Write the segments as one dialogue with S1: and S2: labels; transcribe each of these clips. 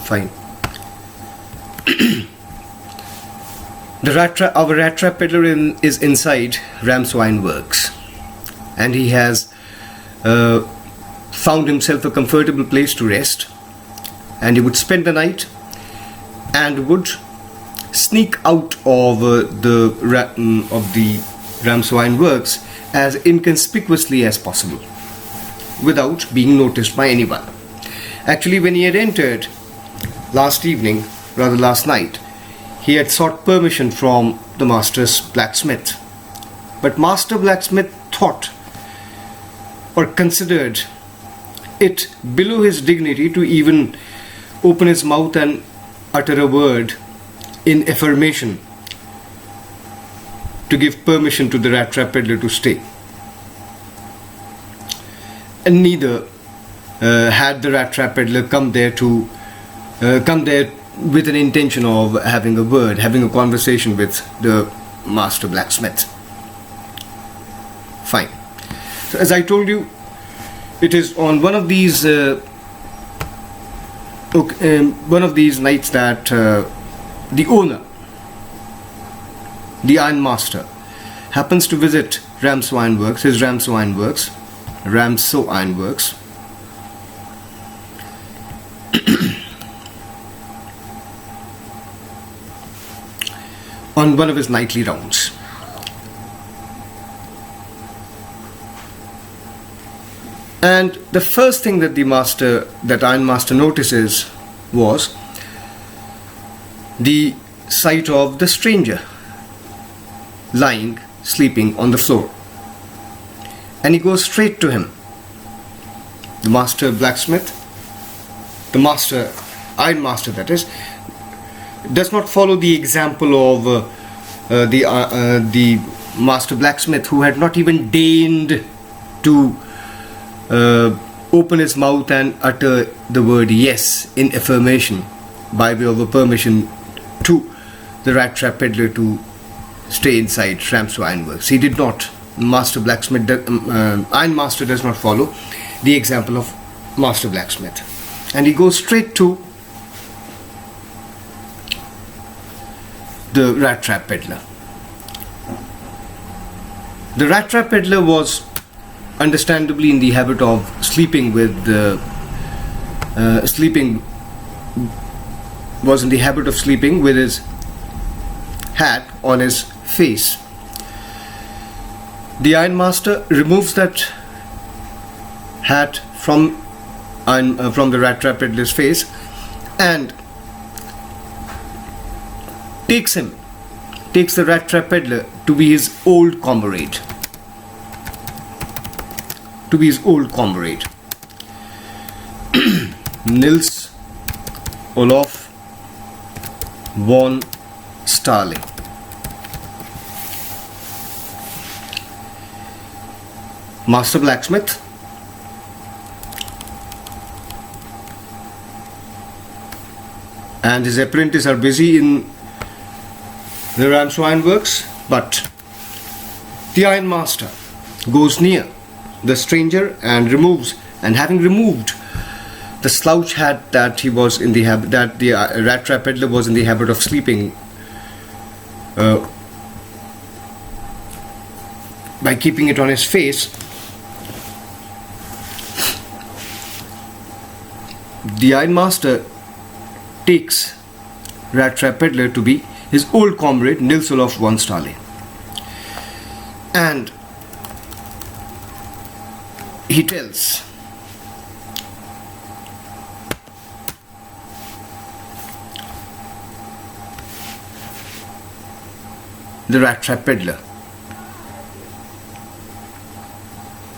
S1: Fine. Our Rattrap peddler is inside Ram's Wine Works, and he has found himself a comfortable place to rest, and he would spend the night and would sneak out of the Ram's Wine Works as inconspicuously as possible, without being noticed by anyone. Actually, when he had entered last night, he had sought permission from the master's blacksmith. But Master Blacksmith thought or considered it below his dignity to even open his mouth and utter a word in affirmation to give permission to the Rattrap peddler to stay. And neither had the Rattrap peddler come there with an intention of having a conversation with the master blacksmith. Fine. So as I told you, it is on one of these nights that the owner, the ironmaster, happens to visit Ramso Ironworks. On one of his nightly rounds. And the first thing that that ironmaster notices was the sight of the stranger lying, sleeping on the floor. And he goes straight to him. The master blacksmith, the ironmaster that is, does not follow the example of the master blacksmith, who had not even deigned to open his mouth and utter the word yes in affirmation by way of a permission to the Rattrap peddler to stay inside Ramso Ironworks. He did not. Ironmaster does not follow the example of master blacksmith, and he goes straight to the Rattrap peddler. The Rattrap peddler was understandably in the habit of sleeping with his hat on his face. The ironmaster removes that hat from the Rattrap peddler's face and takes the Rattrap peddler to be his old comrade. Nils Olof von Starling. Master blacksmith, and his apprentice are busy in the Ramso Ironworks, but the ironmaster goes near the stranger and having removed the slouch hat that the Rattrap peddler was in the habit of sleeping by keeping it on his face, the ironmaster takes Rattrap peddler to be his old comrade Nils Olof von Starling, and he tells the Rattrap peddler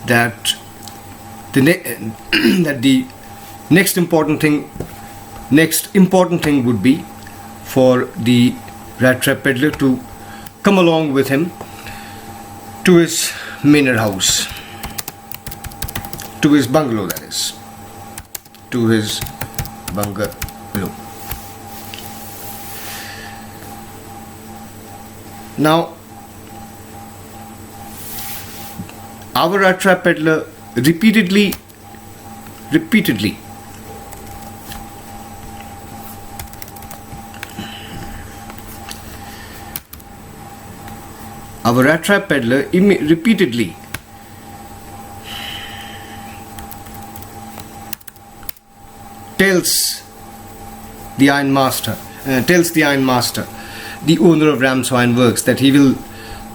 S1: that the next important thing would be for the Rattrap peddler to come along with him to his manor house, to his bungalow, that is, to his bungalow. Now, our Rattrap peddler repeatedly our Rattrap peddler repeatedly tells the ironmaster, the owner of Ram's Wine Works, that he will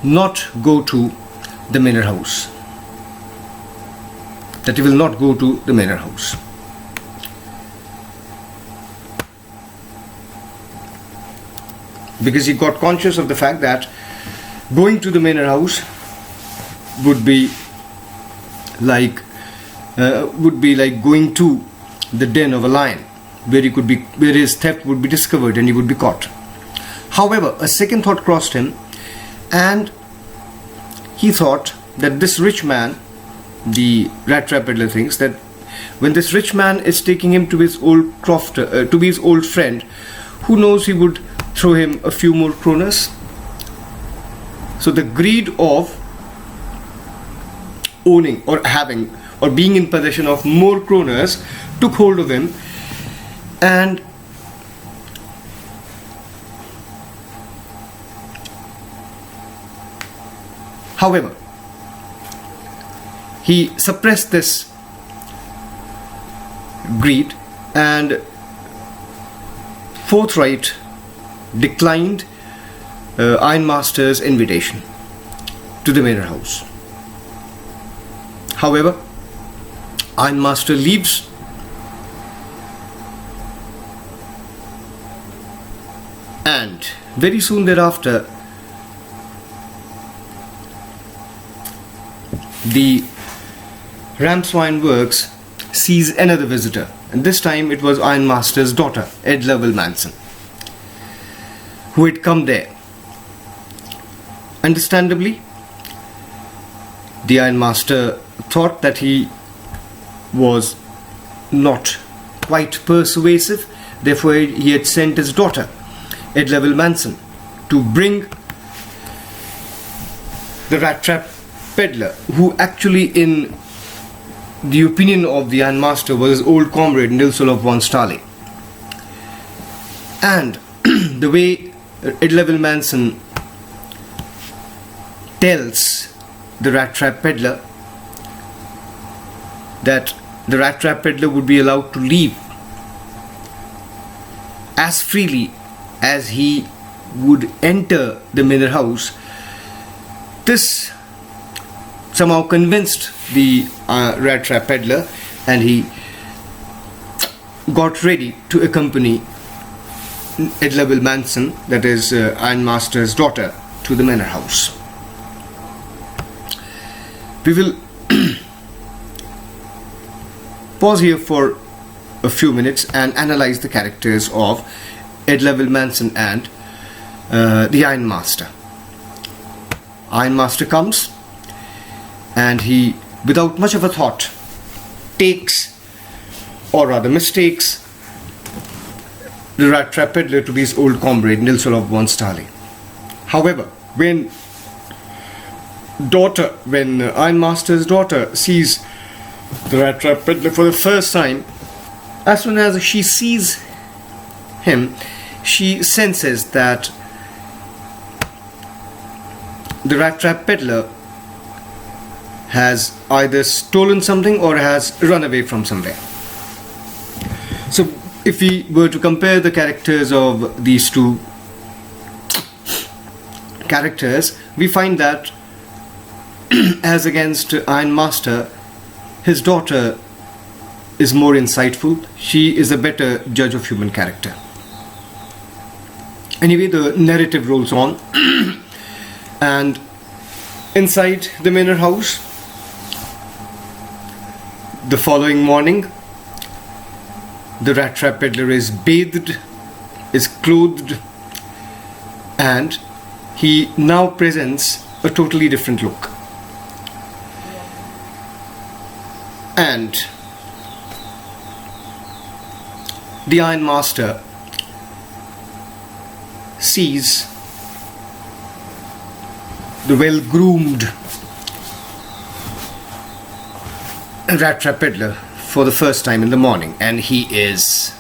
S1: not go to the manor house. Because he got conscious of the fact that going to the manor house would be like going to the den of a lion, where his theft would be discovered and he would be caught. However, a second thought crossed him, and he thought that this rich man, the Rattrap peddler, thinks that when this rich man is taking him to his old to be his old friend, who knows, he would throw him a few more kroners. So the greed of owning or having or being in possession of more kroners took hold of him, and however, he suppressed this greed and forthright declined ironmaster's invitation to the manor house. However, ironmaster leaves, and very soon thereafter the Ram's Wine Works sees another visitor, and this time it was ironmaster's daughter, Ed Lovell Manson, who had come there. Understandably, the ironmaster thought that he was not quite persuasive, therefore he had sent his daughter, Ed Lovell Manson, to bring the Rattrap peddler, who actually, in the opinion of the ironmaster, was his old comrade Nilsolov von Stahli. And the way Ed Lovell Manson tells the Rattrap peddler that the Rattrap peddler would be allowed to leave as freely as he would enter the manor house, this somehow convinced the Rattrap peddler, and he got ready to accompany Ed Lovell Manson, that is ironmaster's daughter, to the manor house. We will pause here for a few minutes and analyze the characters of Ed Lovell Manson and the ironmaster. Ironmaster comes, and he, without much of a thought, takes, or rather mistakes, the Rattrap peddler to be his old comrade Nilsolov von Stahli. However, when ironmaster's daughter sees the Rattrap peddler for the first time, as soon as she sees him, she senses that the Rattrap peddler has either stolen something or has run away from somewhere. So if we were to compare the characters of these two characters, we find that as against Ironmaster, his daughter is more insightful. She is a better judge of human character. Anyway, the narrative rolls on and inside the manor house, the following morning, the Rattrap peddler is bathed, is clothed, and he now presents a totally different look. And the ironmaster sees the well-groomed Rattrap peddler for the first time in the morning, and he is